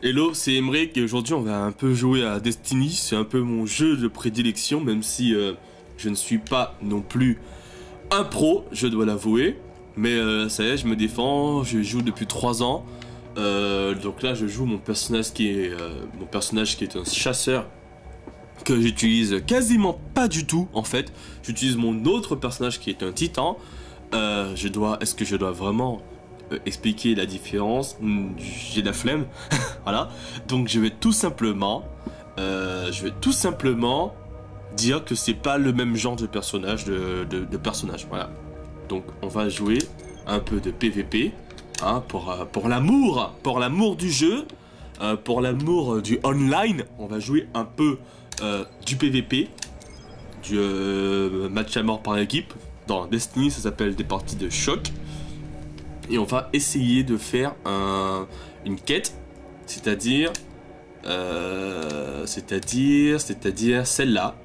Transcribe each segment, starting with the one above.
Hello, c'est Emric et aujourd'hui on va un peu jouer à Destiny, c'est un peu mon jeu de prédilection même si je ne suis pas non plus un pro, je dois l'avouer. Mais ça y est, je me défends, je joue depuis 3 ans. Donc là je joue mon personnage qui est un chasseur que j'utilise quasiment pas du tout en fait. J'utilise mon autre personnage qui est un titan. Est-ce que je dois vraiment expliquer la différence? J'ai la flemme. Voilà. Donc je vais tout simplement dire que c'est pas le même genre de personnage personnage. Voilà. Donc on va jouer un peu de PVP hein, pour l'amour du jeu, pour l'amour du online. On va jouer un peu du PVP, du match à mort par équipe. Dans Destiny, ça s'appelle des parties de choc. Et on va essayer de faire une quête, c'est-à-dire celle-là,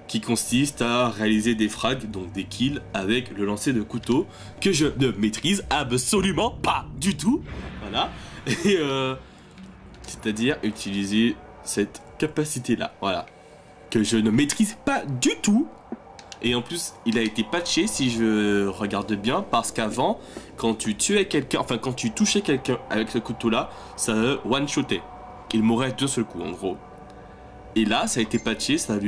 qui consiste à réaliser des frags, donc des kills, avec le lancer de couteau, que je ne maîtrise absolument pas du tout. Voilà. Et c'est-à-dire utiliser cette capacité-là, voilà, que je ne maîtrise pas du tout. Et en plus, il a été patché si je regarde bien, parce qu'avant, quand tu tuais quelqu'un, enfin quand tu touchais quelqu'un avec ce couteau-là, ça one-shotait. Il mourait d'un seul coup, en gros. Et là, ça a été patché, ça le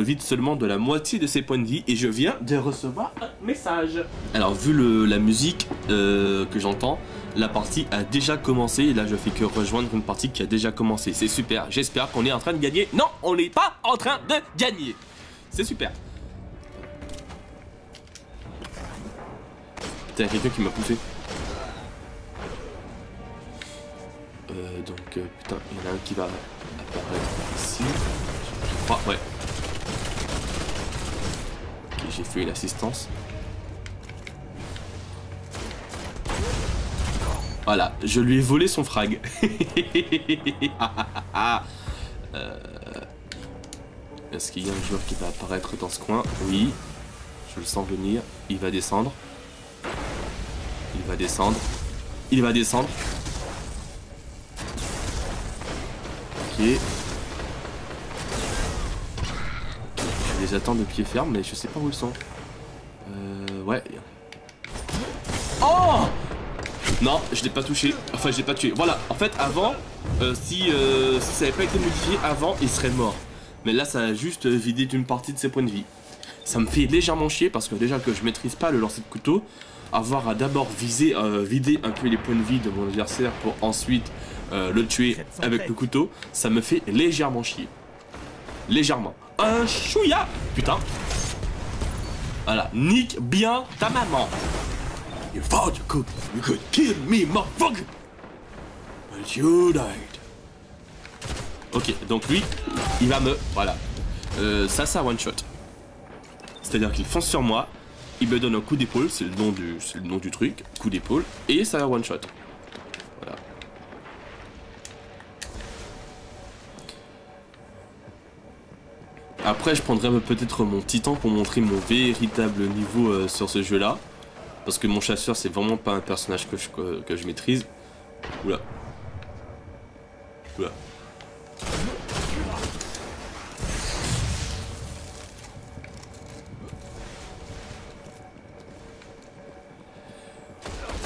vide seulement de la moitié de ses points de vie, et je viens de recevoir un message. Alors, vu la musique que j'entends, la partie a déjà commencé, et là je fais que rejoindre une partie qui a déjà commencé. C'est super, j'espère qu'on est en train de gagner. Non, on n'est pas en train de gagner. C'est super. Putain, quelqu'un qui m'a poussé. Putain, il y en a un qui va apparaître ici. Je crois, ouais. Ok, j'ai fait l'assistance. Voilà, je lui ai volé son frag. Est-ce qu'il y a un joueur qui va apparaître dans ce coin? Oui, je le sens venir. Il va descendre. Il va descendre. Il va descendre. Ok. Je les attends de pied ferme, mais je sais pas où ils sont. Ouais. Oh! Non, je l'ai pas touché. Enfin, je l'ai pas tué. Voilà. En fait, avant, si ça avait pas été modifié, avant, il serait mort. Mais là, ça a juste vidé d'une partie de ses points de vie. Ça me fait légèrement chier parce que déjà que je maîtrise pas le lancer de couteau, avoir à d'abord vider un peu les points de vie de mon adversaire pour ensuite le tuer avec le couteau, ça me fait légèrement chier. Légèrement. Un chouïa. Putain. Voilà. Nique bien ta maman. You thought you could kill me, motherfucker. But you died. Ok, donc lui, il va me... Voilà. Ça one shot. C'est-à-dire qu'il fonce sur moi, il me donne un coup d'épaule, c'est le nom du truc, coup d'épaule, et ça one shot. Voilà. Après, je prendrai peut-être mon titan pour montrer mon véritable niveau sur ce jeu-là. Parce que mon chasseur, c'est vraiment pas un personnage que je maîtrise. Oula. Oula.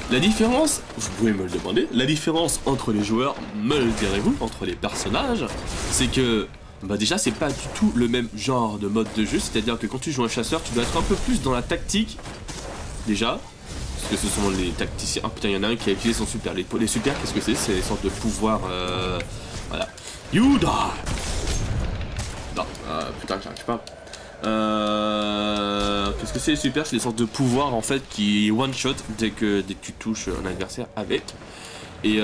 La différence, vous pouvez me le demander, la différence entre les joueurs, me le direz-vous, entre les personnages, c'est que, bah déjà c'est pas du tout le même genre de mode de jeu, c'est-à-dire que quand tu joues un chasseur, tu dois être un peu plus dans la tactique, déjà, parce que ce sont les tacticiens, ah putain il y en a un qui a utilisé son super, les super qu'est-ce que c'est? C'est des sortes de pouvoirs, voilà, you die. Non, putain j'arrive pas. Qu'est-ce que c'est les super? C'est des sortes de pouvoirs en fait qui one shot dès que tu touches un adversaire avec. Et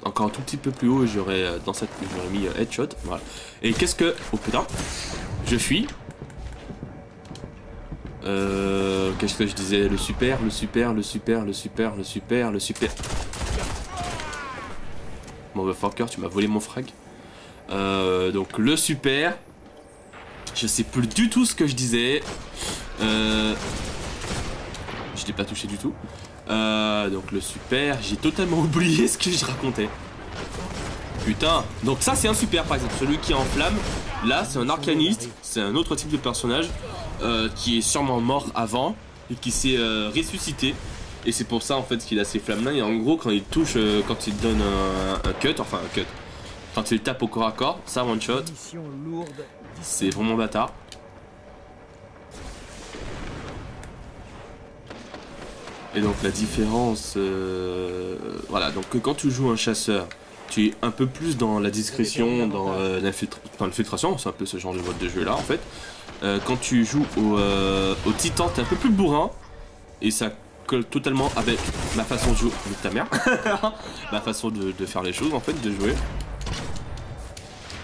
encore un tout petit peu plus haut, j'aurais mis headshot. Voilà. Et qu'est-ce que... Oh putain, je fuis. Qu'est-ce que je disais? Le super. Motherfucker, tu m'as volé mon frag. Donc le super, je sais plus du tout ce que je disais. Je l'ai pas touché du tout. Donc le super, j'ai totalement oublié ce que je racontais. Putain, donc ça c'est un super par exemple, celui qui est en flamme. Là c'est un arcaniste, c'est un autre type de personnage qui est sûrement mort avant et qui s'est ressuscité. Et c'est pour ça en fait qu'il a ces flammes là. Et en gros quand il touche, quand il donne un cut, enfin un cut, quand il tape au corps à corps, ça one shot. C'est vraiment bâtard. Et donc la différence, voilà, donc quand tu joues un chasseur, tu es un peu plus dans la discrétion, dans l'infiltration, c'est un peu ce genre de mode de jeu là en fait. Quand tu joues au titan, t'es un peu plus bourrin, et ça colle totalement avec ma façon de jouer, avec ta mère, ma façon de faire les choses en fait, de jouer.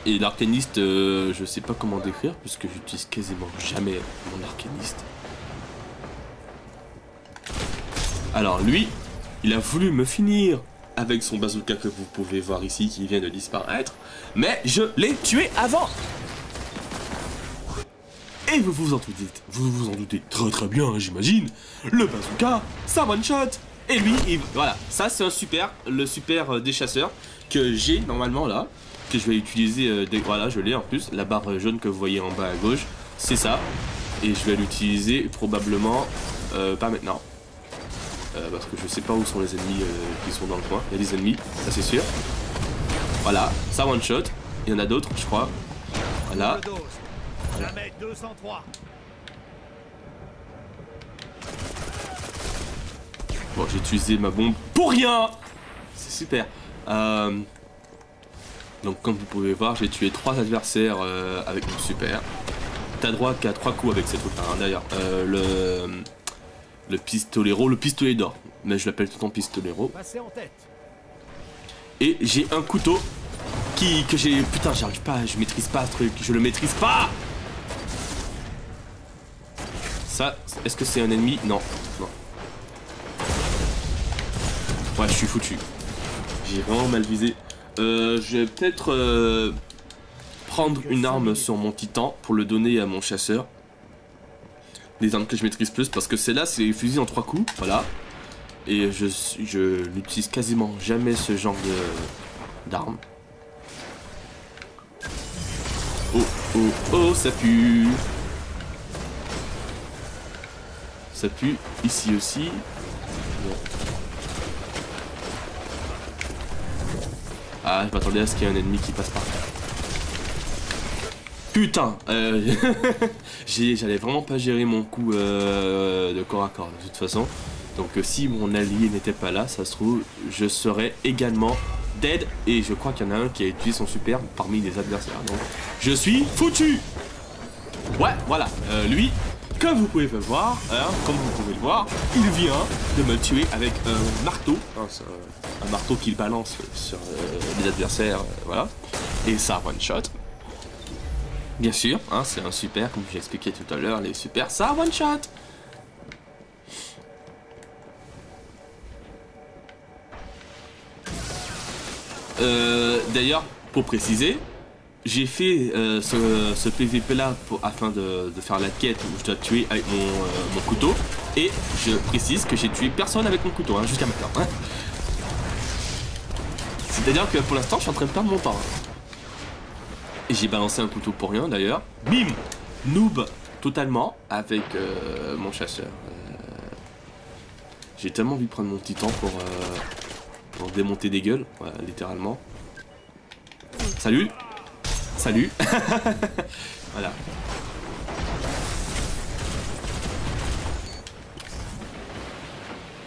Et l'arcaniste, je sais pas comment décrire, puisque j'utilise quasiment jamais mon arcaniste. Alors lui, il a voulu me finir avec son bazooka que vous pouvez voir ici, qui vient de disparaître, mais je l'ai tué avant. Et vous vous en doutez très très bien, j'imagine. Le bazooka, ça one shot. Et lui, voilà, ça c'est un super, le super des chasseurs que j'ai normalement là, que je vais utiliser voilà, je l'ai en plus, la barre jaune que vous voyez en bas à gauche, c'est ça. Et je vais l'utiliser probablement pas maintenant. Parce que je sais pas où sont les ennemis qui sont dans le coin. Il y a des ennemis, ça c'est sûr. Voilà, ça one shot. Il y en a d'autres, je crois. Voilà. Bon, j'ai utilisé ma bombe pour rien. C'est super. Donc comme vous pouvez voir, j'ai tué 3 adversaires avec mon super. T'as droit qu'à 3 coups avec cette truc là, hein, d'ailleurs. Le pistolero, le pistolet d'or. Mais je l'appelle tout le temps pistolero. Et j'ai un couteau que j'ai... Putain, j'arrive pas, je maîtrise pas ce truc, je le maîtrise pas. Ça, est-ce que c'est un ennemi? Non, non. Ouais, je suis foutu. J'ai vraiment mal visé. Je vais peut-être prendre une arme sur mon titan pour le donner à mon chasseur. Des armes que je maîtrise plus, parce que celle-là, c'est les fusils en 3 coups, voilà. Et je n'utilise quasiment jamais ce genre d'arme. Oh, oh, oh, ça pue. Ça pue, ici aussi. Bon. Ah, je m'attendais à ce qu'il y ait un ennemi qui passe par là. Putain, j'allais vraiment pas gérer mon coup de corps à corps de toute façon. Donc si mon allié n'était pas là, ça se trouve, je serais également dead. Et je crois qu'il y en a un qui a utilisé son super parmi les adversaires. Donc je suis foutu. Ouais, voilà, lui, comme vous pouvez le voir, il vient de me tuer avec un marteau. Un marteau qu'il balance sur les adversaires, voilà. Et ça one shot. Bien sûr, hein, c'est un super, comme j'ai expliqué tout à l'heure, les super, ça one shot. D'ailleurs, pour préciser, j'ai fait ce PVP là afin de faire la quête où je dois tuer avec mon couteau. Et je précise que j'ai tué personne avec mon couteau, hein, jusqu'à maintenant. Hein. C'est-à-dire que pour l'instant, je suis en train de perdre mon temps. Hein. Et j'ai balancé un couteau pour rien d'ailleurs. Bim! Noob totalement avec mon chasseur. J'ai tellement envie de prendre mon titan pour démonter des gueules, voilà, littéralement. Salut! Salut! Voilà.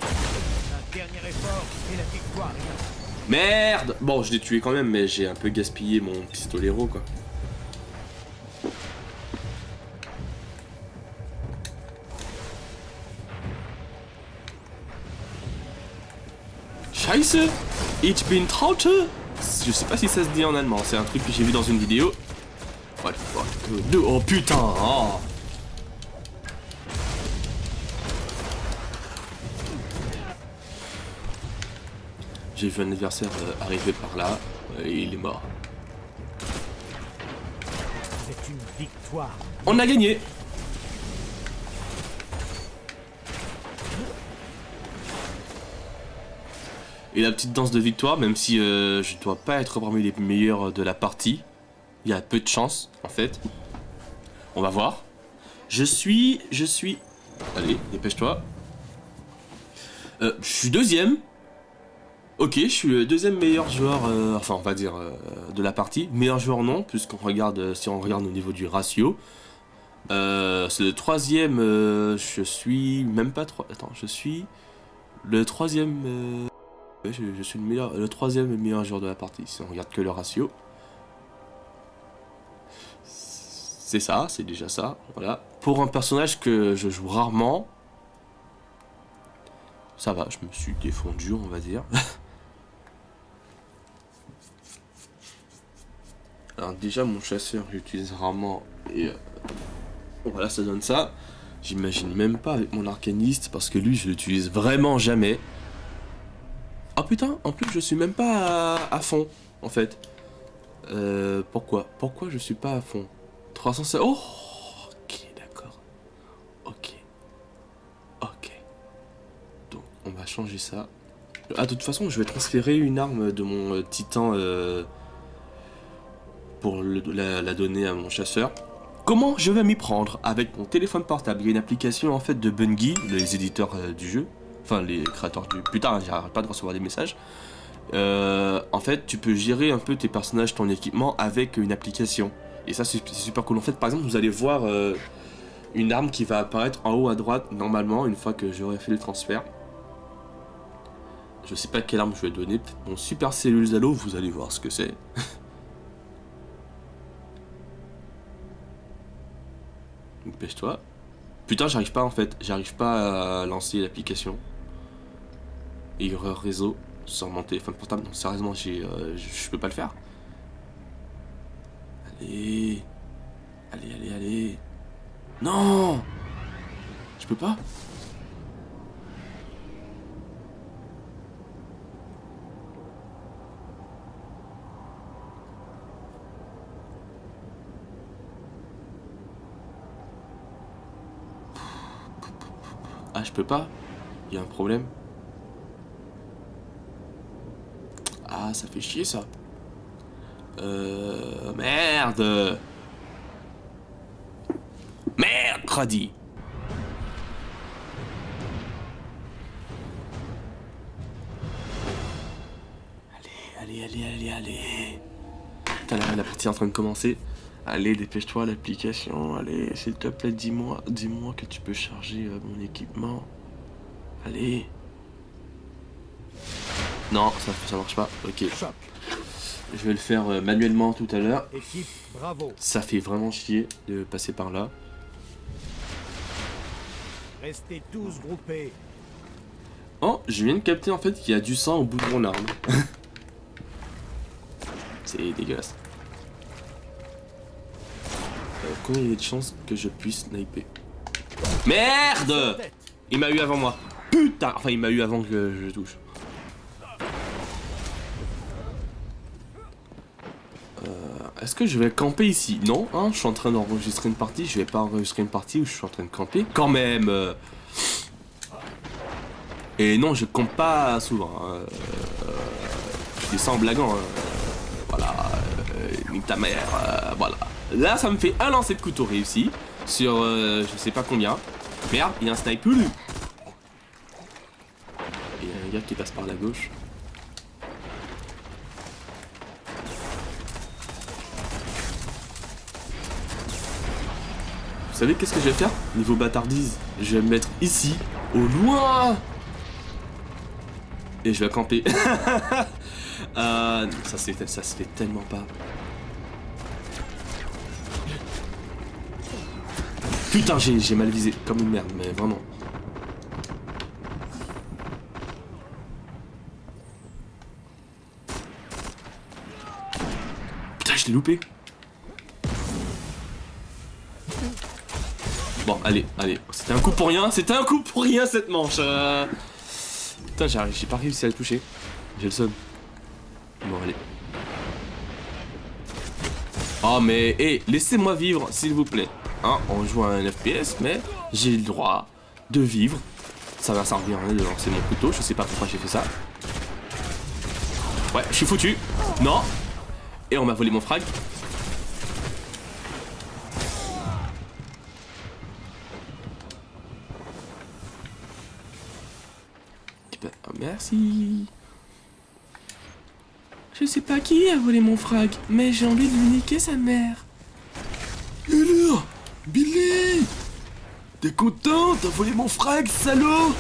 Un dernier effort et la victoire. Merde! Bon, je l'ai tué quand même, mais j'ai un peu gaspillé mon pistolero, quoi. Scheiße! Ich bin Traute! Je sais pas si ça se dit en allemand, c'est un truc que j'ai vu dans une vidéo. What the fuck? Oh putain! Oh. J'ai vu un adversaire arriver par là et il est mort. C'est une victoire. On a gagné. Et la petite danse de victoire, même si je dois pas être parmi les meilleurs de la partie. Il y a peu de chance, en fait. On va voir. Je suis... Allez, dépêche-toi. Je suis deuxième. Ok, je suis le deuxième meilleur joueur, enfin on va dire, de la partie. Meilleur joueur non, puisqu'on regarde, si on regarde au niveau du ratio. C'est le troisième, je suis même pas trois. Attends, je suis le troisième. Ouais, je suis le troisième meilleur joueur de la partie. Si on regarde que le ratio, c'est ça, c'est déjà ça. Voilà. Pour un personnage que je joue rarement, ça va. Je me suis défendu, on va dire. Alors déjà mon chasseur j'utilise rarement et voilà ça donne ça. J'imagine même pas avec mon arcaniste parce que lui je l'utilise vraiment jamais. Ah putain, en plus je suis même pas à fond en fait. Pourquoi je suis pas à fond? 300... Oh ok d'accord. Ok. Donc on va changer ça. Ah de toute façon je vais transférer une arme de mon titan pour la donner à mon chasseur. Comment je vais m'y prendre? Avec mon téléphone portable, il y a une application en fait de Bungie, les éditeurs du jeu, enfin les créateurs du... Putain, j'arrête pas de recevoir des messages. En fait, tu peux gérer un peu tes personnages, ton équipement avec une application. Et ça, c'est super cool. En fait, par exemple, vous allez voir une arme qui va apparaître en haut à droite, normalement, une fois que j'aurai fait le transfert. Je sais pas quelle arme je vais donner, peut-être mon super cellule Zalo, vous allez voir ce que c'est. Dépêche-toi. Putain, j'arrive pas en fait. J'arrive pas à lancer l'application. Erreur réseau sur mon téléphone portable. Non, sérieusement, je peux pas le faire. Allez. Allez. Non! Je peux pas? Ah, je peux pas? Il y a un problème? Ah, ça fait chier ça. Merde! Mercredi! Allez. Putain, la partie est en train de commencer. Allez, dépêche-toi, l'application. Allez, s'il te plaît, dis-moi que tu peux charger mon équipement. Allez. Non, ça marche pas. Ok. Je vais le faire manuellement tout à l'heure. Ça fait vraiment chier de passer par là. Restez tous groupés. Oh, je viens de capter en fait qu'il y a du sang au bout de mon arme. C'est dégueulasse. Combien il y a de chances que je puisse sniper? Merde! Il m'a eu avant moi. Putain! Enfin, il m'a eu avant que je touche. Est-ce que je vais camper ici? Non, hein, je suis en train d'enregistrer une partie. Je vais pas enregistrer une partie où je suis en train de camper. Quand même. Et non, je campe pas souvent. Je dis ça en blaguant. Voilà. Nique ta mère. Voilà. Là, ça me fait un lancer de couteau réussi. Sur je sais pas combien. Merde, il y a un sniper. Il y a un gars qui passe par la gauche. Vous savez qu'est-ce que je vais faire? Niveau bâtardise, je vais me mettre ici, au loin. Et je vais camper. Ça se fait tellement pas. Putain, j'ai mal visé, comme une merde, mais vraiment. Putain, je l'ai loupé. Bon, allez. C'était un coup pour rien cette manche. Putain, j'ai pas réussi à le toucher. J'ai le seum. Bon, allez. Oh, mais, hé, laissez-moi vivre, s'il vous plaît. Hein, on joue à un FPS, mais j'ai le droit de vivre. Ça va servir à rien de lancer mon couteau, je sais pas pourquoi j'ai fait ça. Ouais, je suis foutu. Non. Et on m'a volé mon frag. Oh, merci. Je sais pas qui a volé mon frag, mais j'ai envie de lui niquer sa mère. Alors, Billy, t'es content? T'as volé mon frag, salaud?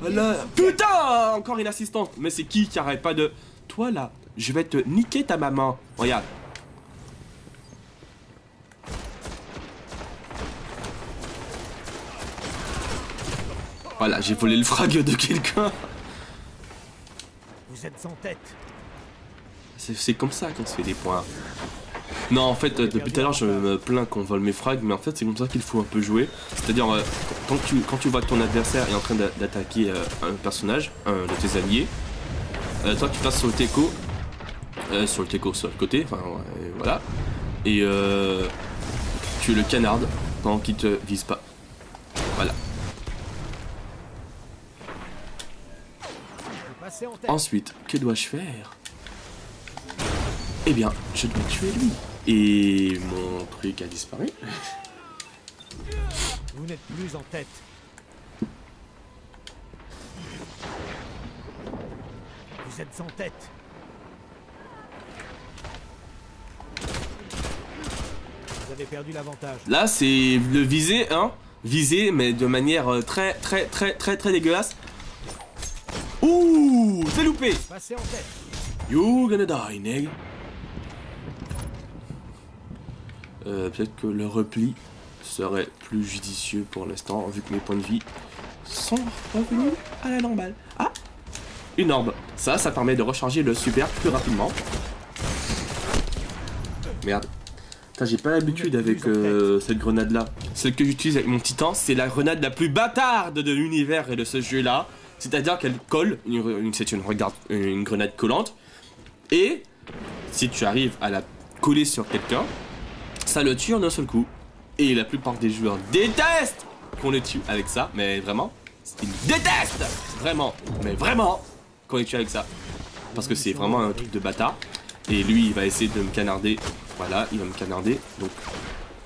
Voilà. Putain, encore une assistante. Mais c'est qui arrête pas de... Toi là, je vais te niquer ta maman. Regarde. Voilà, j'ai volé le frag de quelqu'un. Vous êtes en tête. C'est comme ça qu'on se fait des points. Non, en fait, depuis tout à l'heure, je me plains qu'on vole mes frags, mais en fait, c'est comme ça qu'il faut un peu jouer. C'est-à-dire, quand tu vois que ton adversaire est en train d'attaquer un personnage, un de tes alliés, toi, tu passes sur le teco, sur le côté, enfin, ouais, voilà, et tu le canardes pendant qu'il te vise pas. Voilà. Ensuite, que dois-je faire? Eh bien, je dois tuer lui. Et mon truc a disparu. Vous n'êtes plus en tête. Vous êtes en tête. Vous avez perdu l'avantage. Là, c'est le viser, hein. Viser, mais de manière très dégueulasse. Ouh, c'est loupé. Passez en tête. You gonna die, nigga. Peut-être que le repli serait plus judicieux pour l'instant, vu que mes points de vie sont revenus à la normale. Ah, une orbe. Ça permet de recharger le super plus rapidement. Merde. J'ai pas l'habitude avec cette grenade là. Celle que j'utilise avec mon titan, c'est la grenade la plus bâtarde de l'univers et de ce jeu là. C'est-à-dire qu'elle colle, c'est une grenade collante. Et si tu arrives à la coller sur quelqu'un, ça le tue en un seul coup. Et la plupart des joueurs détestent qu'on le tue avec ça. Mais vraiment, ils détestent vraiment, mais vraiment, qu'on les tue avec ça. Parce que c'est vraiment un truc de bâtard. Et lui, il va essayer de me canarder. Voilà, il va me canarder. Donc,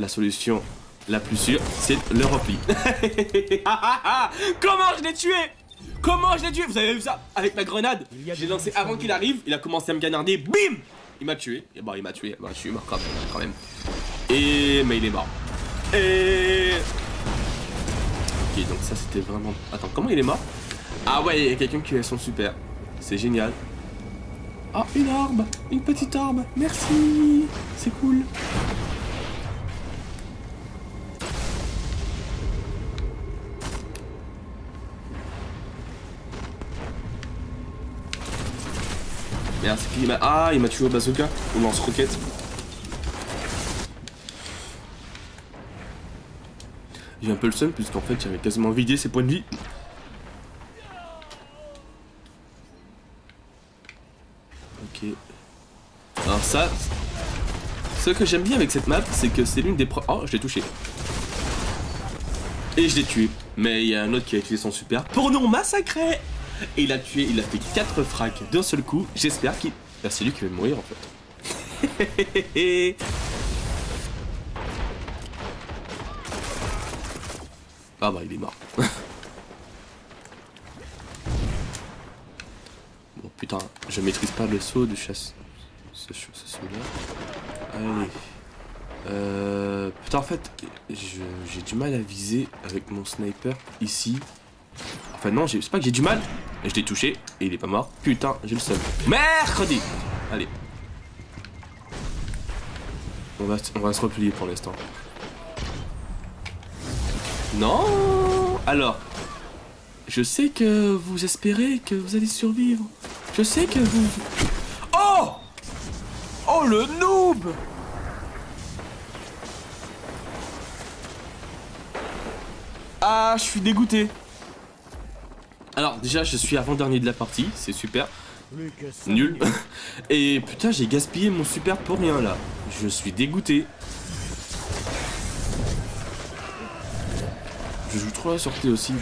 la solution la plus sûre, c'est le repli. Comment je l'ai tué? Comment je l'ai tué? Vous avez vu ça? Avec ma grenade, j'ai lancé avant qu'il arrive, il a commencé à me canarder, bim! Il m'a tué, et bah il m'a tué, bah je suis mort quand même. Mais il est mort. Ok, donc ça c'était vraiment... Attends, comment il est mort? Ah ouais, il y a quelqu'un qui a son super, c'est génial. Ah, une orbe, une petite orbe, merci, c'est cool. Merde, c'est qui? Ah, il m'a tué au bazooka, au lance-roquette. J'ai un peu le seum, puisqu'en fait, j'avais quasiment vidé ses points de vie. Ok. Alors ça, ce que j'aime bien avec cette map, c'est que c'est l'une des Oh, je l'ai touché. Et je l'ai tué. Mais il y a un autre qui a utilisé son super pour nous massacrer. Et il a tué, il a fait 4 frags d'un seul coup. J'espère qu'il... Ah, c'est lui qui va mourir en fait. Ah bah il est mort. Bon putain, je maîtrise pas le saut de chasse. Ce saut-là. Allez. Putain en fait, j'ai du mal à viser avec mon sniper ici. Enfin non, c'est pas que j'ai du mal, mais je l'ai touché et il est pas mort. Putain, j'ai le seum. Mercredi. Allez. On va se replier pour l'instant. Non. Alors, je sais que vous espérez que vous allez survivre. Je sais que vous... Oh! Oh le noob! Ah, je suis dégoûté. Alors déjà je suis avant-dernier de la partie, c'est super. Nul. Et putain j'ai gaspillé mon super pour rien là. Je suis dégoûté. Je joue trop la sortie aussi.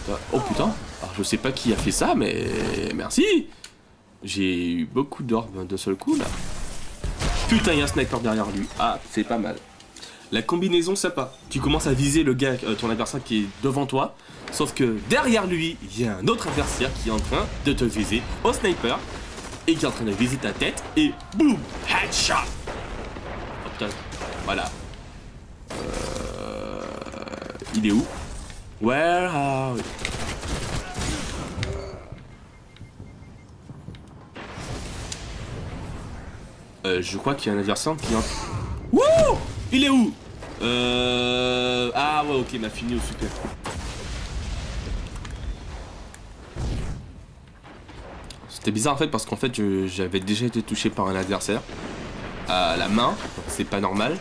Bah. Oh putain. Alors je sais pas qui a fait ça mais merci. J'ai eu beaucoup d'orbes d'un seul coup là. Putain, il y a un sniper derrière lui. Ah, c'est pas mal. La combinaison sympa. Tu commences à viser le gars, ton adversaire qui est devant toi. Sauf que derrière lui, il y a un autre adversaire qui est en train de te viser au sniper. Et qui est en train de viser ta tête. Et boum, headshot. Oh putain, voilà. Il est où? Where are we? Je crois qu'il y a un adversaire qui est en... Wouh! Il est où? Ah ouais, ok, il m'a fini au super. C'était bizarre en fait parce qu'en fait j'avais déjà été touché par un adversaire à la main, c'est pas normal.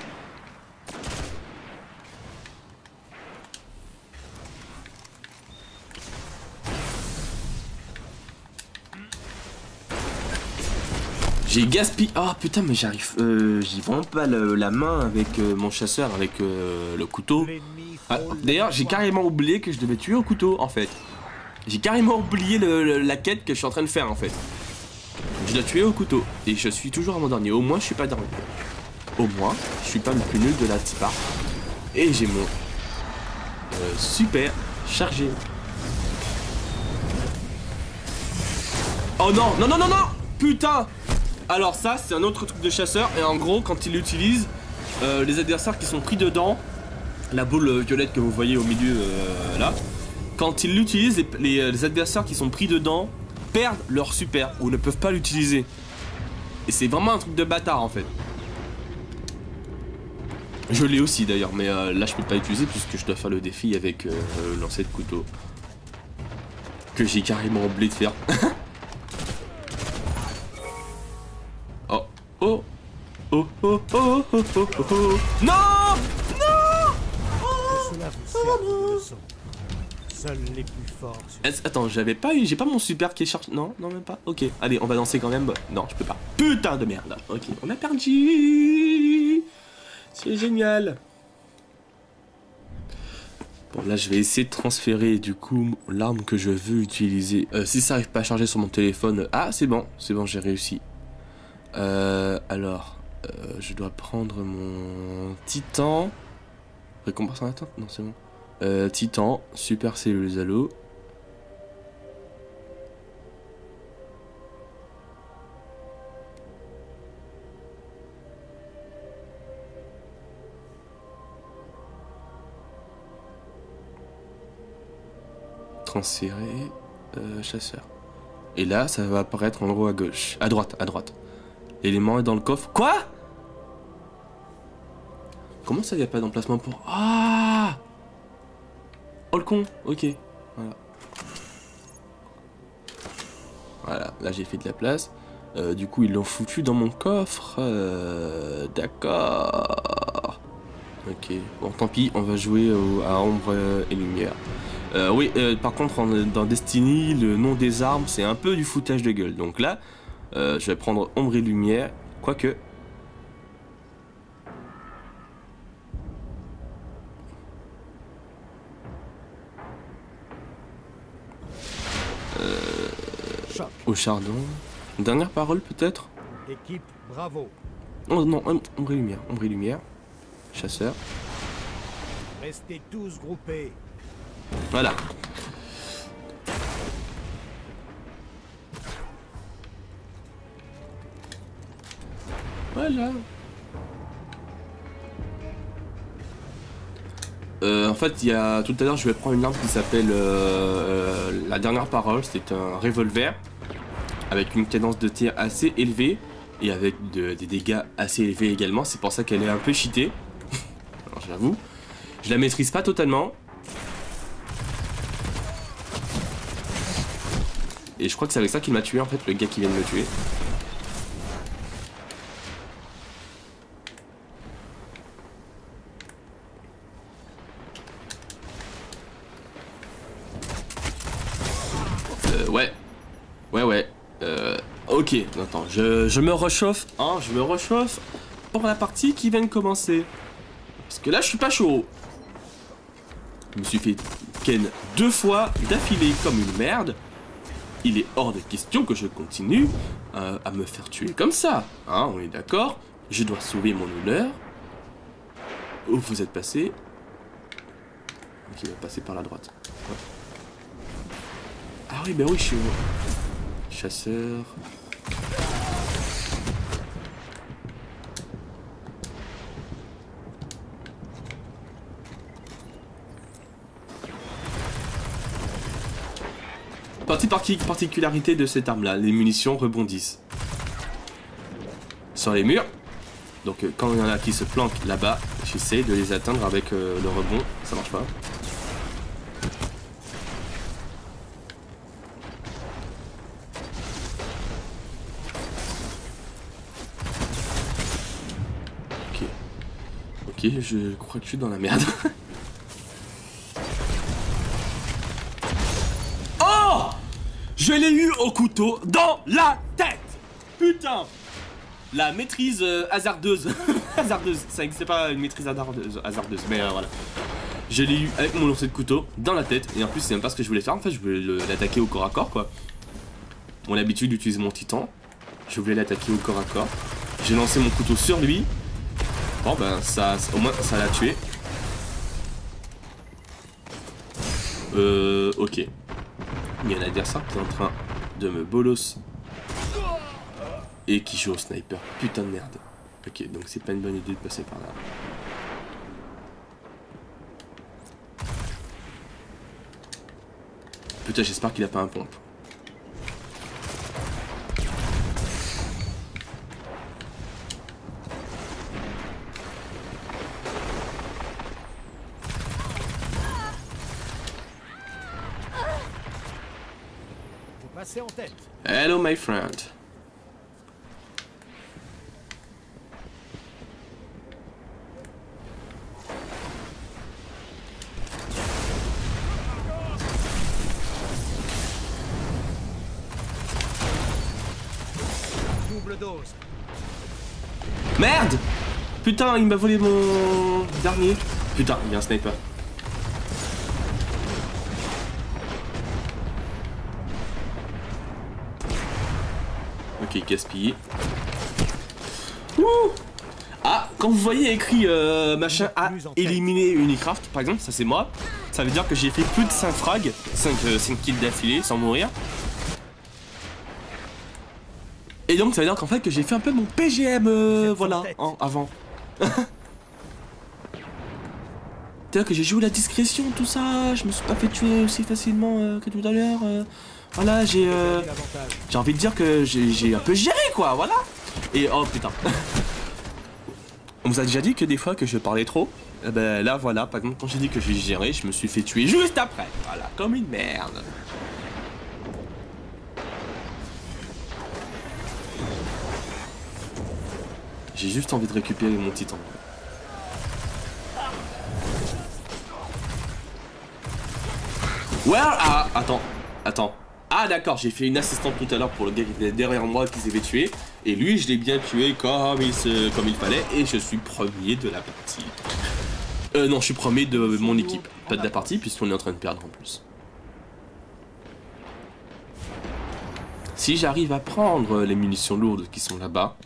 J'ai gaspillé. Oh putain, mais j'arrive. J'y vends pas la main avec mon chasseur, avec le couteau. Ah, d'ailleurs, j'ai carrément oublié que je devais tuer au couteau en fait. J'ai carrément oublié la quête que je suis en train de faire en fait. Je dois tuer au couteau. Et je suis toujours à mon dernier. Au moins, je suis pas dernier. Au moins, je suis pas le plus nul de la petite part. Et j'ai mon super chargé. Oh non, non, non, non, non! Putain! Alors ça, c'est un autre truc de chasseur. Et en gros, quand il l'utilise, les adversaires qui sont pris dedans, la boule violette que vous voyez au milieu là, quand il l'utilise, les adversaires qui sont pris dedans perdent leur super ou ne peuvent pas l'utiliser. Et c'est vraiment un truc de bâtard en fait. Je l'ai aussi d'ailleurs, mais là je peux pas l'utiliser puisque je dois faire le défi avec le lancer de couteau. Que j'ai carrément oublié de faire. Oh, oh, oh, oh, oh, oh, oh, oh, oh. Non! Non! Que cela vous serve de leçon. Seuls les plus forts. Attends, j'ai pas mon super qui est chargé. Non, non, même pas. Ok, allez, on va danser quand même. Non, je peux pas. Putain de merde. Ok, on a perdu. C'est génial. Bon, là, je vais essayer de transférer du coup l'arme que je veux utiliser. Si ça arrive pas à charger sur mon téléphone. Ah, c'est bon, j'ai réussi. Alors, je dois prendre mon titan. Récompense en attente? Non, c'est bon. Titan, super cellules halo. Transférer, chasseur. Et là, ça va apparaître en gros à gauche. À droite, à droite. L'élément est dans le coffre. Quoi? Comment ça, il n'y a pas d'emplacement pour... Ah! Oh le con, ok. Voilà. Voilà, là j'ai fait de la place. Du coup, ils l'ont foutu dans mon coffre. D'accord. Ok, bon tant pis, on va jouer à ombre et lumière. Oui, par contre, dans Destiny, le nom des armes, c'est un peu du foutage de gueule. Donc là, je vais prendre ombre et lumière, quoique... Au chardon. Une dernière parole peut-être? Équipe, bravo. Oh non, ombre et lumière, ombre et lumière. Chasseur. Restez tous groupés. Voilà. Voilà. En fait, il y a tout à l'heure, je vais prendre une arme qui s'appelle la dernière parole. C'est un revolver avec une cadence de tir assez élevée et avec des dégâts assez élevés également. C'est pour ça qu'elle est un peu cheatée. Alors, j'avoue, je la maîtrise pas totalement. Et je crois que c'est avec ça qu'il m'a tué en fait, le gars qui vient de me tuer. Ouais. Ok, attends, je me réchauffe, hein, je me réchauffe pour la partie qui vient de commencer. Parce que là, je suis pas chaud. Je me suis fait ken 2 fois d'affilée comme une merde. il est hors de question que je continue à me faire tuer comme ça. Hein, on est d'accord? Je dois sauver mon honneur. Où vous êtes passé? Ok, il va passer par la droite. Ouais. Ah oui, ben oui, je suis... Chasseur... Particularité de cette arme-là, les munitions rebondissent sur les murs. Donc quand il y en a qui se planquent là-bas, j'essaie de les atteindre avec le rebond. Ça marche pas. Ok. Ok, je crois que je suis dans la merde. Je l'ai eu au couteau dans la tête. Putain. La maîtrise hasardeuse. Hasardeuse. Ça n'existe pas une maîtrise hasardeuse. Mais voilà. Je l'ai eu avec mon lancer de couteau dans la tête. Et en plus c'est même pas ce que je voulais faire. En fait je voulais l'attaquer au corps à corps quoi. On a l'habitude d'utiliser mon titan. Je voulais l'attaquer au corps à corps. J'ai lancé mon couteau sur lui. Bon ben ça au moins ça l'a tué. Ok. Il y a un adversaire qui est en train de me bolos et qui joue au sniper. Putain de merde. Ok, donc c'est pas une bonne idée de passer par là. Putain, j'espère qu'il a pas un pompe. Passez en tête. Hello my friend. Double dose. Merde. Putain, il m'a volé mon dernier. Putain, il y a un sniper. Ok, gaspillé. Ouh. Ah, quand vous voyez écrit machin à éliminer Unicraft, par exemple, ça c'est moi. Ça veut dire que j'ai fait plus de 5 frags, 5 kills d'affilée sans mourir. Et donc ça veut dire qu'en fait que j'ai fait un peu mon PGM, voilà, hein, avant. C'est-à-dire que j'ai joué la discrétion, tout ça, je me suis pas fait tuer aussi facilement que tout à l'heure. Voilà, j'ai envie de dire que j'ai un peu géré quoi, voilà. Et oh putain. On vous a déjà dit que des fois que je parlais trop. Eh ben là voilà, par exemple quand j'ai dit que j'ai géré, je me suis fait tuer juste après. Voilà, comme une merde. J'ai juste envie de récupérer mon titan. Where? Ah, attends. Ah d'accord, j'ai fait une assistante tout à l'heure pour le gars qui était derrière moi qui s'était tué. Et lui, je l'ai bien tué comme il fallait. Et je suis premier de la partie. Non, je suis premier de mon équipe. Pas de la partie, puisqu'on est en train de perdre en plus. Si j'arrive à prendre les munitions lourdes qui sont là-bas,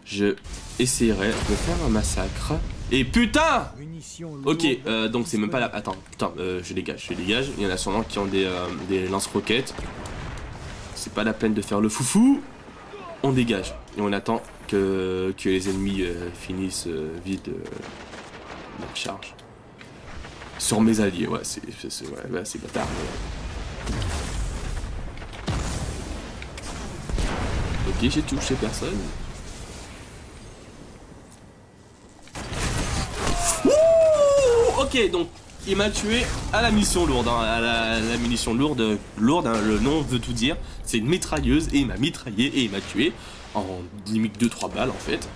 je essaierai de faire un massacre. Et putain! Ok, donc c'est même pas la... Attends, putain, je dégage. Il y en a sûrement qui ont des lance-roquettes. C'est pas la peine de faire le foufou. On dégage. Et on attend que les ennemis finissent vite leur charge. Sur mes alliés, ouais, c'est bâtard. Ok, j'ai touché personne. Ok, donc il m'a tué à la mission lourde, hein, à la munition lourde, hein, le nom veut tout dire. C'est une mitrailleuse et il m'a mitraillé et il m'a tué en limite 2-3 balles en fait.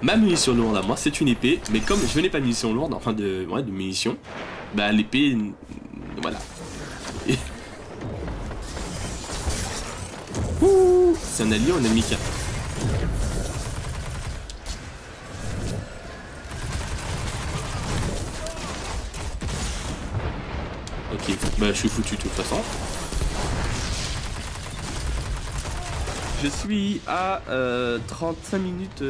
Ma munition lourde à moi c'est une épée, mais comme je n'ai pas de munition lourde, enfin de munitions, bah l'épée, voilà. C'est un allié ou un ennemi qui a... Bah, je suis foutu de toute façon. Je suis à 35 minutes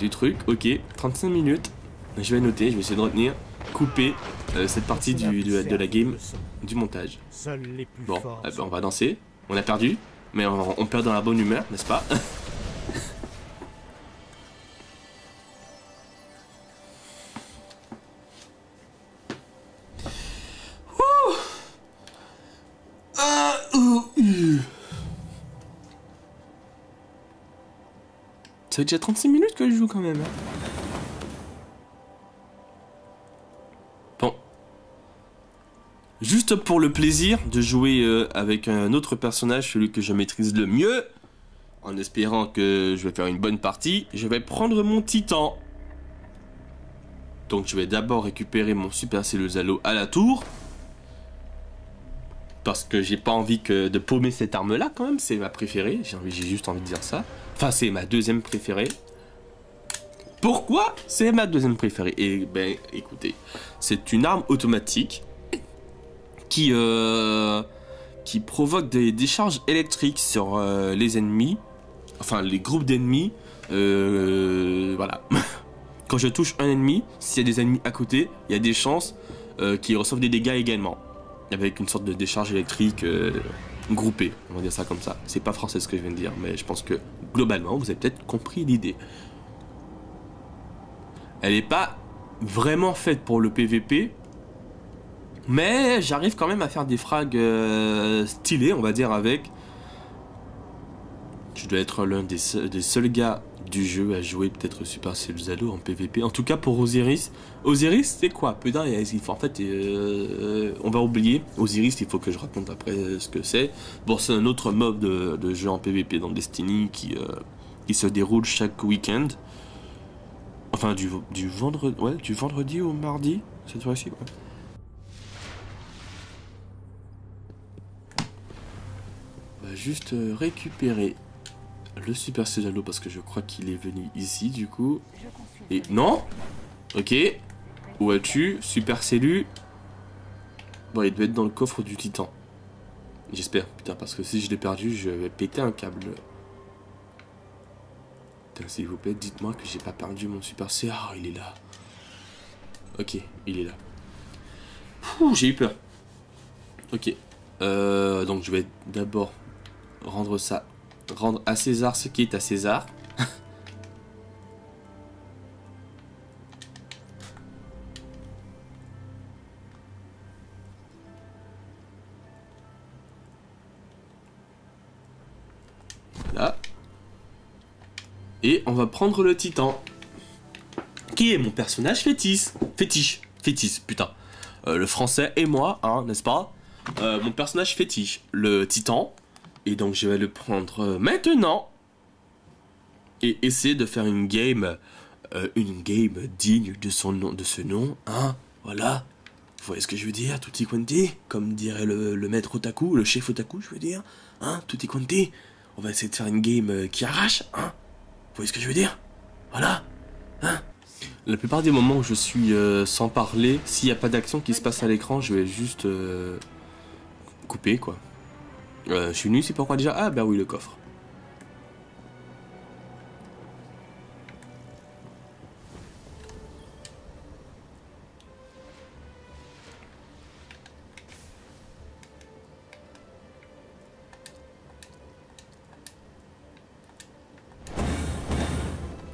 du truc. Ok, 35 minutes. Je vais noter, je vais essayer de retenir. Couper cette partie de la game du montage. Bon, eh ben, on va danser. On a perdu, mais on perd dans la bonne humeur, n'est-ce pas? Ça fait déjà 36 minutes que je joue quand même. Bon. Juste pour le plaisir de jouer avec un autre personnage, celui que je maîtrise le mieux, en espérant que je vais faire une bonne partie, je vais prendre mon titan. Donc je vais d'abord récupérer mon super Celluzalo à la tour. Parce que j'ai pas envie de paumer cette arme là quand même, c'est ma préférée, j'ai juste envie de dire ça. Enfin c'est ma deuxième préférée. Pourquoi c'est ma deuxième préférée? Eh ben écoutez, c'est une arme automatique qui provoque des décharges électriques sur les ennemis, enfin les groupes d'ennemis, voilà. Quand je touche un ennemi, s'il y a des ennemis à côté, il y a des chances qu'ils reçoivent des dégâts également. Avec une sorte de décharge électrique groupée, on va dire ça comme ça. C'est pas français ce que je viens de dire, mais je pense que globalement, vous avez peut-être compris l'idée. Elle n'est pas vraiment faite pour le PVP, mais j'arrive quand même à faire des frags stylés, on va dire, avec. Je dois être l'un des seuls gars du jeu à jouer peut-être Super Celluzalo en PVP. En tout cas pour Osiris. Osiris c'est quoi? Putain, en fait on va oublier. Osiris, il faut que je raconte après ce que c'est. Bon, c'est un autre mode de jeu en PVP dans Destiny qui se déroule chaque week-end. Enfin du vendredi au mardi cette fois-ci. Ouais. On va juste récupérer le Super Celluzalo parce que je crois qu'il est venu ici du coup. Et non. Ok. Où as-tu? Super Cellu. Bon, il doit être dans le coffre du Titan. J'espère, putain, parce que si je l'ai perdu, je vais péter un câble. Putain, s'il vous plaît, dites-moi que j'ai pas perdu mon Super Cellu. Ah, il est là. Ok, il est là. J'ai eu peur. Ok. Donc je vais d'abord rendre à César ce qui est à César. Là. Et on va prendre le Titan. Qui est mon personnage fétiche. Fétiche, putain. Le français et moi, hein, n'est-ce pas? Mon personnage fétiche, le Titan. Et donc je vais le prendre maintenant. Et essayer de faire une game digne de ce nom, hein, voilà. Vous voyez ce que je veux dire, tutti quanti, comme dirait le maître otaku, le chef otaku, je veux dire, hein, tutti quanti. On va essayer de faire une game qui arrache, hein. Vous voyez ce que je veux dire? Voilà, hein. La plupart des moments où je suis sans parler, s'il n'y a pas d'action qui se passe à l'écran, je vais juste couper, quoi. Je suis venu, c'est pourquoi déjà? Ah bah oui, le coffre.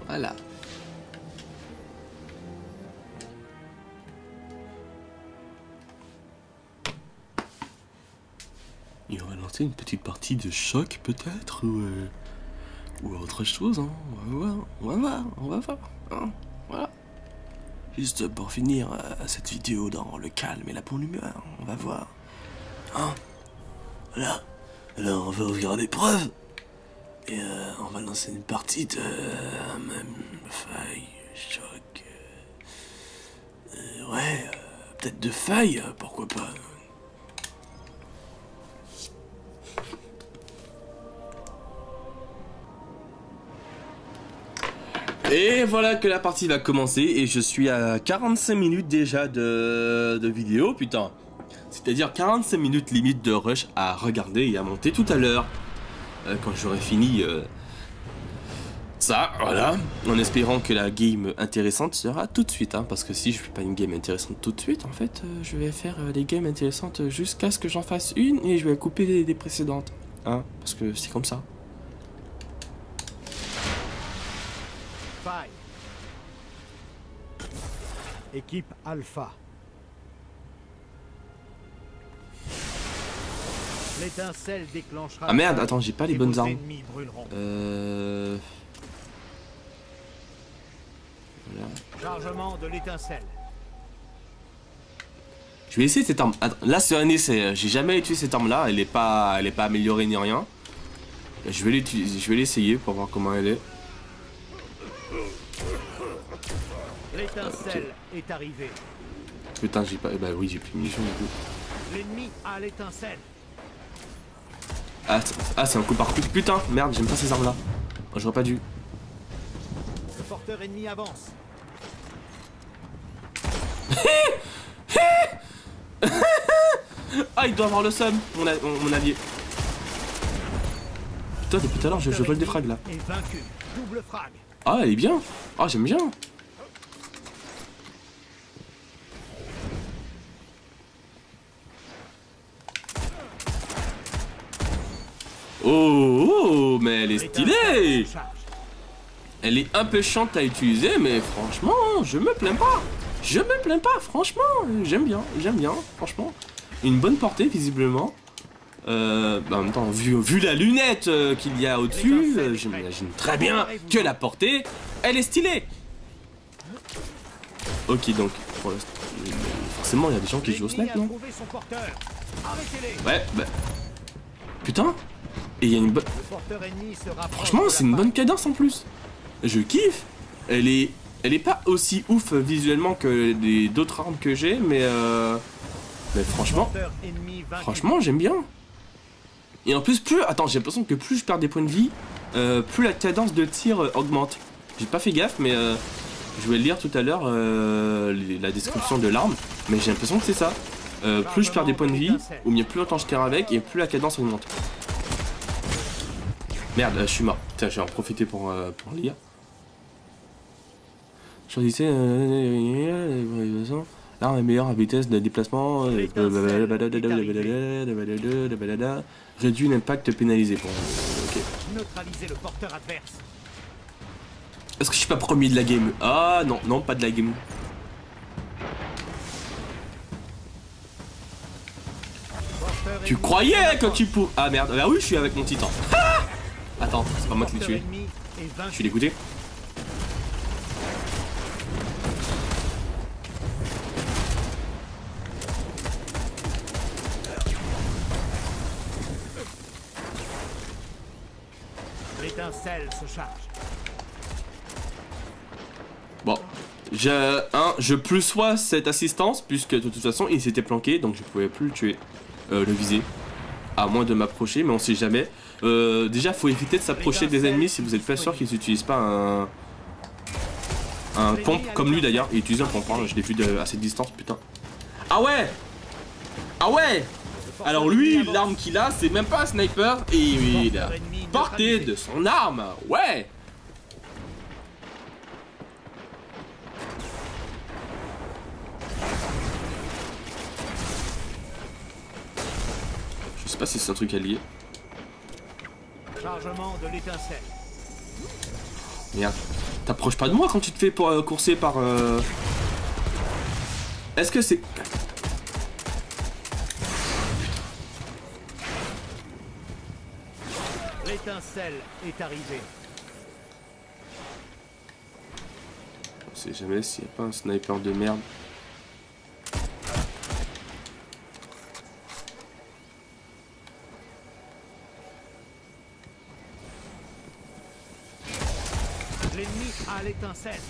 Voilà. Et on va lancer une petite partie de choc peut-être ou autre chose, hein. On va voir, hein. Voilà. Juste pour finir cette vidéo dans le calme et la bonne humeur, on va voir. Hein. Voilà. Alors on va ouvrir des preuves. Et on va lancer une partie de faille, choc. Ouais, peut-être de faille, pourquoi pas. Et voilà que la partie va commencer et je suis à 45 minutes déjà de vidéo, putain. C'est-à-dire 45 minutes limite de rush à regarder et à monter tout à l'heure. Quand j'aurai fini ça, voilà. En espérant que la game intéressante sera tout de suite. Hein, parce que si je fais pas une game intéressante tout de suite, en fait, je vais faire des games intéressantes jusqu'à ce que j'en fasse une et je vais couper des précédentes. Hein, parce que c'est comme ça. Faille. Équipe Alpha. L'étincelle déclenchera. Ah merde, attends, j'ai pas les bonnes armes. Voilà. Chargement de l'étincelle. Je vais essayer cette arme. Attends, là c'est un essai. J'ai jamais utilisé cette arme là. Elle est pas améliorée ni rien. Je vais l'utiliser. Je vais l'essayer pour voir comment elle est. L'étincelle est arrivée. Putain, j'ai pas. Bah oui, j'ai plus de munitions du coup. L'ennemi a l'étincelle. Ah, c'est un coup par coup. Putain, merde, j'aime pas ces armes là. Oh, j'aurais pas dû. Le porteur ennemi avance. Ah, il doit avoir le seum, mon allié. Putain, depuis tout à l'heure, je vole des frags là. Vaincu. Double frag. Ah, elle est bien. Ah, j'aime bien. Oh, mais elle est stylée. Elle est un peu chiante à utiliser, mais franchement, je me plains pas. Je me plains pas, franchement, j'aime bien, franchement. Une bonne portée, visiblement. Bah en même temps, vu la lunette qu'il y a au-dessus, j'imagine très bien que la portée, elle est stylée. Ok, donc, pour forcément, il y a des gens qui jouent au snipe, non? Ouais, bah... Putain. Et il y a une bonne... Franchement, c'est une bonne cadence en plus. Je kiffe. Elle est pas aussi ouf visuellement que les d'autres armes que j'ai, mais franchement, j'aime bien. Et en plus, attends, j'ai l'impression que plus je perds des points de vie, plus la cadence de tir augmente. J'ai pas fait gaffe, mais je vais lire tout à l'heure la description de l'arme, mais j'ai l'impression que c'est ça. Plus je perds des points de vie, ou bien plus longtemps je tire avec, et plus la cadence augmente. Merde, je suis mort. Tiens, je vais en profiter pour lire. Choisissez l'arme est meilleure à vitesse de déplacement. Réduit l'impact pénalisé. Bon, ok. Neutraliser le porteur adverse. Est-ce que je suis pas premier de la game? Ah non, non, pas de la game. Tu croyais quand tu pouvais... Ah merde, bah oui, je suis avec mon titan. Ah attends, c'est pas moi qui l'ai tué. Je suis dégoûté. L'étincelle se charge. Bon, je plus sois cette assistance, puisque de toute façon il s'était planqué, donc je pouvais plus le tuer, le viser. À moins de m'approcher, mais on sait jamais. Déjà, faut éviter de s'approcher des ennemis si vous êtes pas sûr qu'ils n'utilisent pas un pompe, comme lui d'ailleurs. Il utilise un pompe, hein, je l'ai vu à cette distance, putain. Ah ouais! Ah ouais! Alors lui, l'arme qu'il a, c'est même pas un sniper, et il a porté de son arme, ouais! Je sais pas si c'est un truc à lier. Chargement de l'étincelle. Merde. T'approches pas de moi quand tu te fais courser par... Est-ce que c'est... L'étincelle est arrivée. On sait jamais s'il n'y a pas un sniper de merde. L'ennemi a l'étincelle.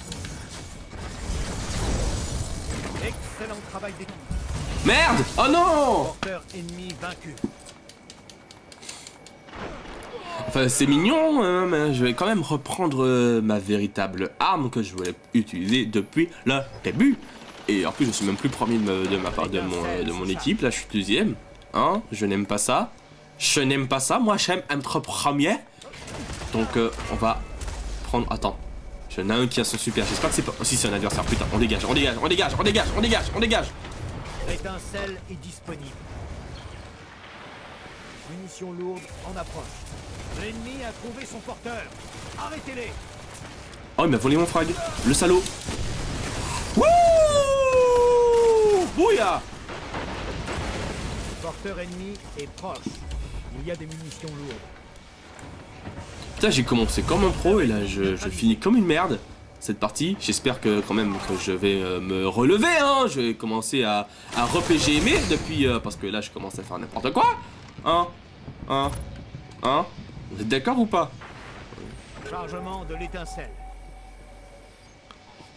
Excellent travail d'équipe. Merde! Oh non! Porteur ennemi vaincu. Enfin, c'est mignon, hein, mais je vais quand même reprendre ma véritable arme que je voulais utiliser depuis le début. Et en plus, je suis même plus premier de ma part de mon équipe. Là, je suis deuxième. Hein, je n'aime pas ça. Je n'aime pas ça. Moi, j'aime être premier. Donc, on va prendre... Attends. Il y en a un qui a son super. J'espère que c'est pas... Oh, si, c'est un adversaire. Putain, on dégage, on dégage, on dégage, on dégage, on dégage, on dégage. L'étincelle est disponible. Munitions lourdes en approche. L'ennemi a trouvé son porteur. Arrêtez-les. Oh, il m'a volé mon frag. Le salaud. Wouh! Bouya! Le porteur ennemi est proche. Il y a des munitions lourdes. Putain, j'ai commencé comme un pro et là, je finis comme une merde cette partie. J'espère que quand même que je vais me relever, hein. Je vais commencer à repéger depuis... parce que là, je commence à faire n'importe quoi. Hein? Vous êtes d'accord ou pas? Chargement de l'étincelle.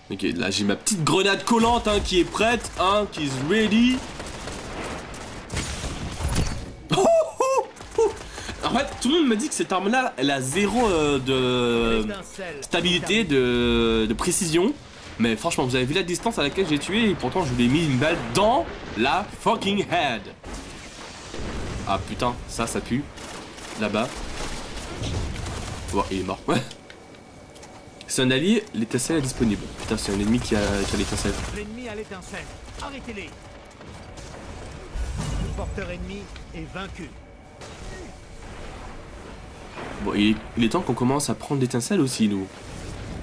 Ok, là j'ai ma petite grenade collante hein, qui est prête, hein, qui is ready. En fait, tout le monde me dit que cette arme-là, elle a zéro de stabilité, de précision. Mais franchement, vous avez vu la distance à laquelle j'ai tué et pourtant je lui ai mis une balle dans la fucking head. Ah putain, ça pue. Là-bas. Bon, il est mort. C'est un allié, l'étincelle est disponible. Putain, c'est un ennemi qui a l'étincelle. L'ennemi a l'étincelle. Arrêtez-les. Le porteur ennemi est vaincu. Bon, il est temps qu'on commence à prendre l'étincelle aussi, nous.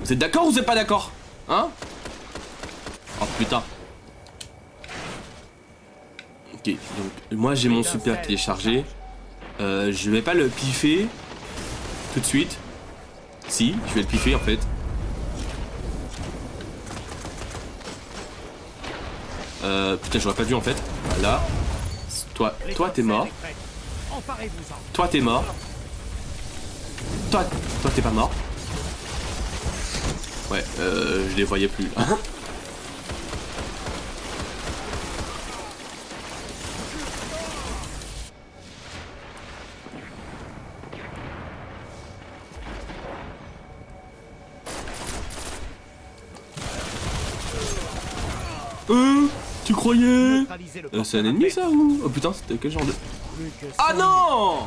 Vous êtes d'accord ou vous êtes pas d'accord? Hein? Oh putain. Ok, donc moi j'ai mon super qui est chargé. Je vais pas le piffer tout de suite. Si, je vais le piffer en fait. Putain, j'aurais pas dû en fait. Voilà. Toi t'es mort. Toi t'es mort. Toi t'es pas mort. Ouais, je les voyais plus là. Tu croyais? C'est un ennemi ça ou? Oh putain, c'était quel genre de... Ah non!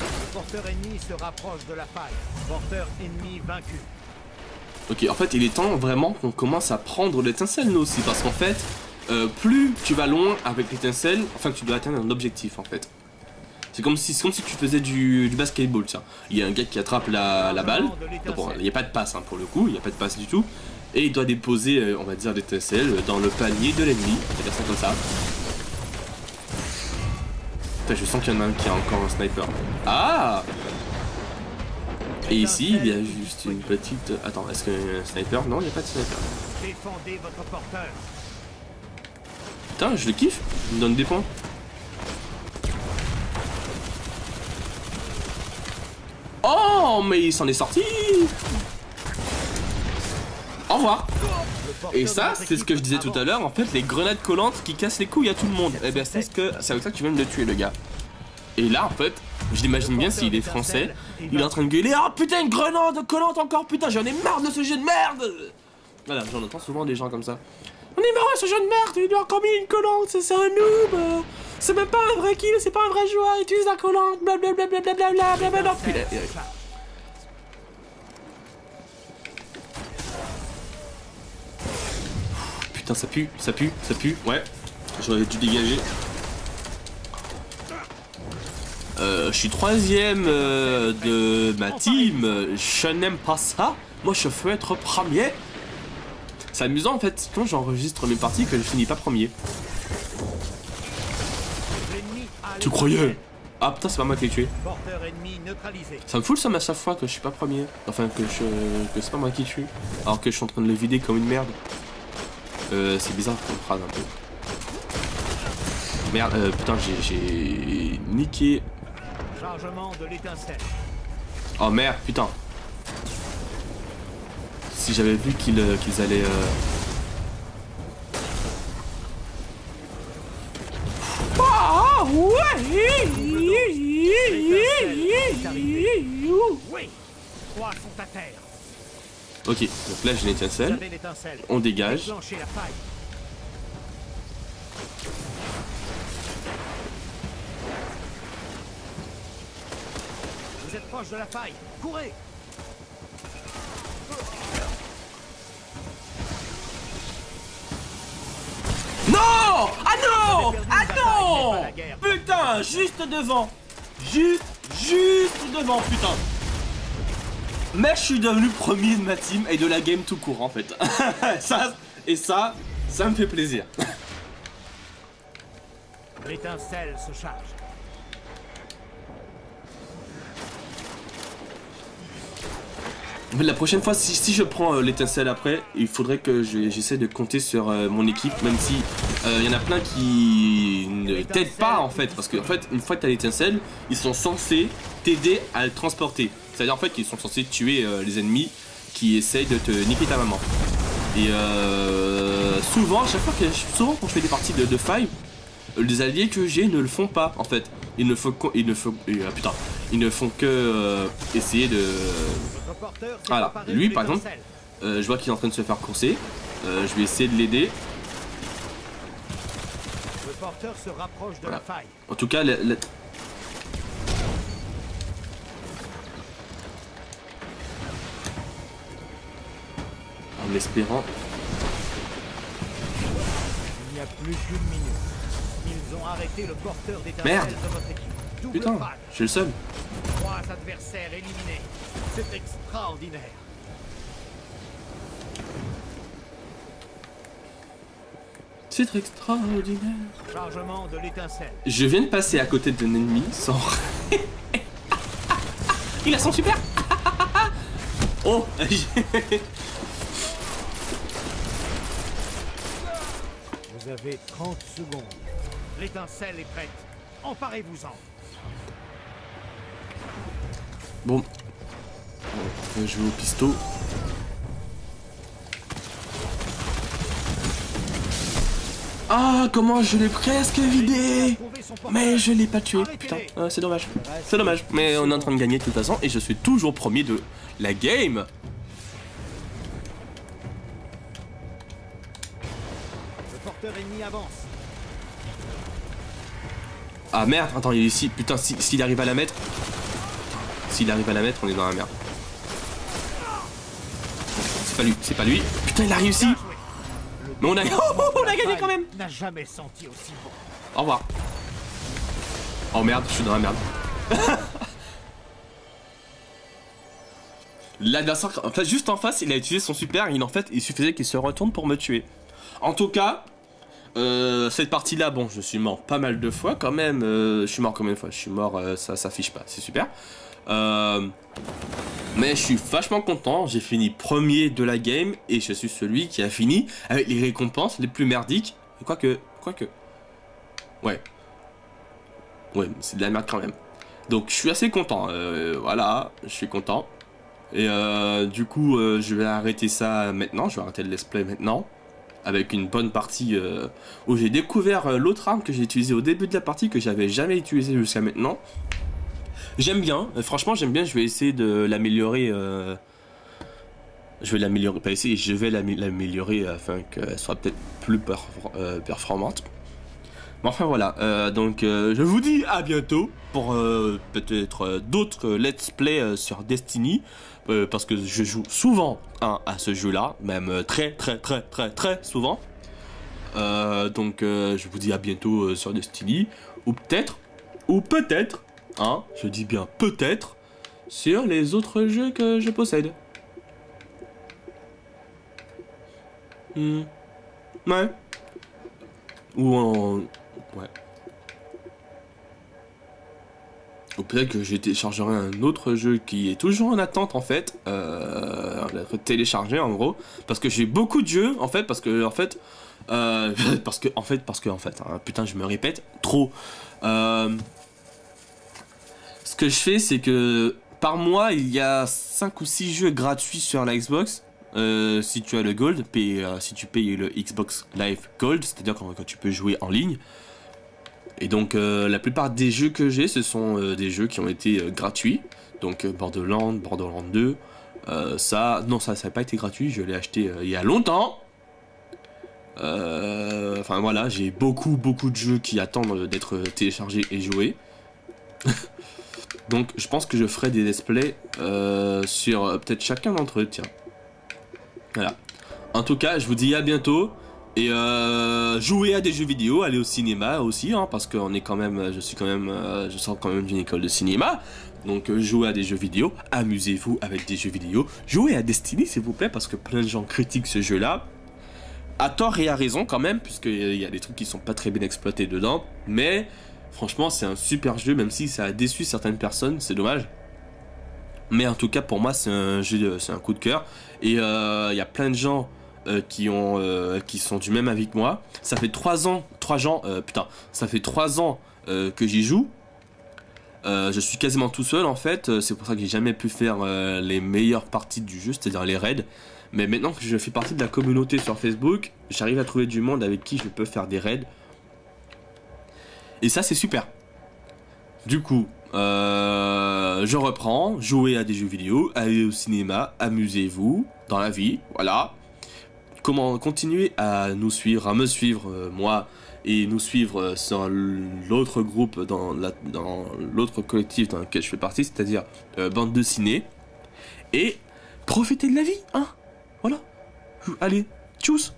Le porteur ennemi se rapproche de la faille. Porteur ennemi vaincu. Ok, en fait, il est temps vraiment qu'on commence à prendre l'étincelle nous aussi, parce qu'en fait, plus tu vas loin avec l'étincelle, enfin que tu dois atteindre un objectif en fait. C'est comme si tu faisais du basketball, tiens. Il y a un gars qui attrape la balle. Bon, il n'y a pas de passe hein, pour le coup, il n'y a pas de passe du tout. Et il doit déposer, on va dire, l'étincelle dans le panier de l'ennemi. On va dire ça comme ça. Putain, je sens qu'il y en a un qui a encore un sniper. Ah! Et ici, il y a juste une petite... Attends, est-ce qu'il y a un sniper? Non, il n'y a pas de sniper. Défendez votre porteur. Putain, je le kiffe. Il me donne des points. Oh, mais il s'en est sorti. Au revoir. Et ça, c'est ce que je disais tout à l'heure, en fait, les grenades collantes qui cassent les couilles à tout le monde. Et bien, c'est avec ça que tu viens de le tuer, le gars. Et là, en fait, je l'imagine bien s'il est français, il est en train de gueuler. Ah putain, une grenade collante encore, putain, j'en ai marre de ce jeu de merde. Voilà, j'en entends souvent des gens comme ça. On est marre de ce jeu de merde, il lui a encore mis une collante, c'est un noob. C'est même pas un vrai kill, c'est pas un vrai joueur, il utilise la collante, blablabla, blablabla. Putain, ça pue, ça pue, ça pue. Ouais, j'aurais dû dégager. Je suis troisième de ma team. Je n'aime pas ça. Moi, je veux être premier. C'est amusant en fait quand j'enregistre mes parties que je finis pas premier. Tu croyais? Ah putain, c'est pas moi qui l'ai tué. Ça me fout le seum à chaque fois que je suis pas premier. Enfin, que c'est pas moi qui tue. Alors que je suis en train de le vider comme une merde. C'est bizarre comme phrase un peu. Merde, putain, j'ai niqué. Chargement de l'étincelle. Oh merde, putain. Si j'avais vu qu'ils allaient... Ah, Oui, 3 sont à terre. Ok, donc là j'ai l'étincelle. On dégage. Déclenchez la faille. Vous êtes proche de la faille. Courez. Non! Ah non! Ah non! Putain, juste devant. Juste devant, putain. Mec, je suis devenu premier de ma team et de la game tout court en fait. ça me fait plaisir. L'étincelle se charge. La prochaine fois, si je prends l'étincelle après, il faudrait que j'essaie de compter sur mon équipe, même si il y en a plein qui ne t'aident pas en fait, parce qu'en fait, une fois que tu as l'étincelle, ils sont censés t'aider à le transporter. C'est-à-dire en fait qu'ils sont censés tuer les ennemis qui essayent de te niquer ta maman. Et souvent, à chaque fois souvent quand je fais des parties de Five, les alliés que j'ai ne le font pas en fait. Ils ne font que essayer de... Voilà, lui par exemple, je vois qu'il est en train de se faire courser. Je vais essayer de l'aider. Le porteur se rapproche de Voilà. la faille. En tout cas, en espérant. Il n'y a plus qu'une minute. Ils ont arrêté le porteur d'étincelle Merde. de votre équipe. Double Putain, frappe. j'ai le seum. 3 adversaires éliminés. C'est extraordinaire. C'est extraordinaire. Chargement de l'étincelle. Je viens de passer à côté d'un ennemi sans... Il a son super. Oh. Vous avez 30 secondes. L'étincelle est prête. Emparez-vous-en. Bon. On va jouer au pisto. Ah, comment je l'ai presque vidé. Mais je l'ai pas tué, putain, c'est dommage. C'est dommage, mais on est en train de gagner de toute façon et je suis toujours premier de la game. Le porteur ennemi avance. Ah merde, attends, il est ici, putain, s'il arrive à la mettre... S'il arrive à la mettre, on est dans la merde. C'est pas lui. Putain, il a réussi. Mais on a gagné quand même. N'a jamais senti aussi bon. Au revoir. Oh merde, je suis dans la merde. L'adversaire, en fait, juste en face, il a utilisé son super. Il suffisait qu'il se retourne pour me tuer. En tout cas, cette partie-là, bon, je suis mort pas mal de fois quand même. Je suis mort combien de fois? Je suis mort, ça s'affiche pas, c'est super. Mais je suis vachement content. J'ai fini premier de la game et je suis celui qui a fini avec les récompenses les plus merdiques. Quoique. Ouais, c'est de la merde quand même. Donc je suis assez content. Voilà, je suis content. Et du coup, je vais arrêter ça maintenant. Je vais arrêter le let's play maintenant. Avec une bonne partie où j'ai découvert l'autre arme que j'ai utilisée au début de la partie que j'avais jamais utilisée jusqu'à maintenant. J'aime bien, franchement j'aime bien, je vais essayer de l'améliorer. Je vais l'améliorer, pas essayer, je vais l'améliorer afin qu'elle soit peut-être plus performante. Mais enfin voilà, donc je vous dis à bientôt pour peut-être d'autres let's play sur Destiny. Parce que je joue souvent à ce jeu-là, même très souvent. Donc je vous dis à bientôt sur Destiny, ou peut-être, je dis bien peut-être, sur les autres jeux que je possède. Ouais. Ou en... Ouais. Ou peut-être que je téléchargerai un autre jeu qui est toujours en attente en fait, téléchargé en gros, parce que j'ai beaucoup de jeux en fait, parce que en fait, putain je me répète trop. Ce que je fais c'est que par mois il y a 5 ou 6 jeux gratuits sur la Xbox. Si tu as le Gold, si tu payes le Xbox Live Gold, c'est-à-dire quand tu peux jouer en ligne. Et donc la plupart des jeux que j'ai, ce sont des jeux qui ont été gratuits. Donc Borderlands, Borderlands 2. Ça n'a pas été gratuit, je l'ai acheté il y a longtemps. Enfin voilà, j'ai beaucoup de jeux qui attendent d'être téléchargés et joués. Donc je pense que je ferai des let's play sur peut-être chacun d'entre eux, tiens. Voilà. En tout cas, je vous dis à bientôt. Et jouez à des jeux vidéo, allez au cinéma aussi, hein, parce que je sors quand même d'une école de cinéma. Donc jouez à des jeux vidéo, amusez-vous avec des jeux vidéo. Jouez à Destiny s'il vous plaît, parce que plein de gens critiquent ce jeu-là. À tort et à raison quand même, puisqu'il y a des trucs qui sont pas très bien exploités dedans. Mais franchement, c'est un super jeu, même si ça a déçu certaines personnes, c'est dommage. Mais en tout cas, pour moi, c'est un jeu, c'est un coup de cœur. Et il y a plein de gens qui sont du même avis que moi. Ça fait 3 ans que j'y joue. Je suis quasiment tout seul en fait. C'est pour ça que j'ai jamais pu faire les meilleures parties du jeu, c'est-à-dire les raids. Mais maintenant que je fais partie de la communauté sur Facebook, j'arrive à trouver du monde avec qui je peux faire des raids. Et ça, c'est super. Du coup, je reprends, jouez à des jeux vidéo, allez au cinéma, amusez-vous dans la vie, voilà. Continuer à nous suivre, à me suivre, moi, et nous suivre sur l'autre groupe, dans l'autre collectif dans lequel je fais partie, c'est-à-dire Bande de Ciné. Et profitez de la vie, hein. Voilà. Allez, tchuss.